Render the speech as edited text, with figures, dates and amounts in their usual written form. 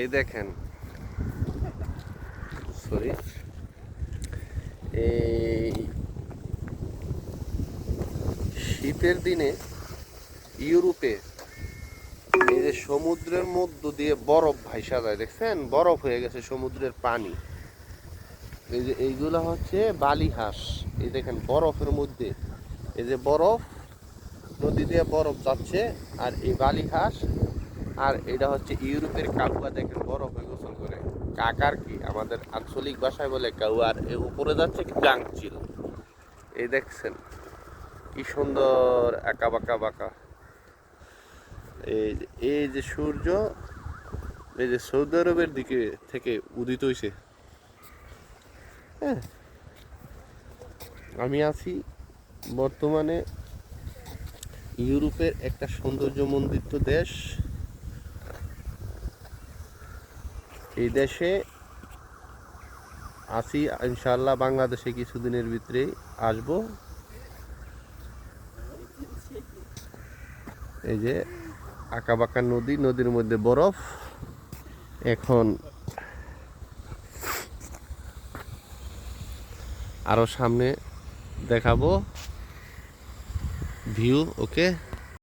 এই দেখেন, সরি, এই শীতের দিনে ইউরোপে এই যে সমুদ্রের মধ্য দিয়ে বরফ ভাইসা যায়, দেখছেন বরফ হয়ে গেছে সমুদ্রের পানি। এই যে এইগুলো হচ্ছে বালি হাঁস। এই দেখেন বরফের মধ্যে, এই যে বরফ, নদী দিয়ে বরফ যাচ্ছে, আর এই বালি হাঁস। আর এটা হচ্ছে ইউরোপের কাউয়া, দেখেন বরফে গোসল করে। কাকার কি আমাদের আঞ্চলিক ভাষায় বলে কাউয়া। আর এর উপরে যাচ্ছে গাংচিল। এই দেখছেন কি সুন্দর আঁকা বাঁকা বাঁকা। এই যে সূর্য, এই যে সৌদি আরবের দিকে থেকে উদিত হয়েছে। হ্যাঁ, আমি আছি বর্তমানে ইউরোপের একটা সৌন্দর্যমণ্ডিত দেশ। এই দেশে আছি ইনশাআল্লাহ, বাংলাদেশে কিছুদিনের ভিতরেই আসবো। এই যে আঁকাবাঁকা নদী, নদীর মধ্যে বরফ। এখন আরো সামনে দেখাবো ভিউ। ওকে।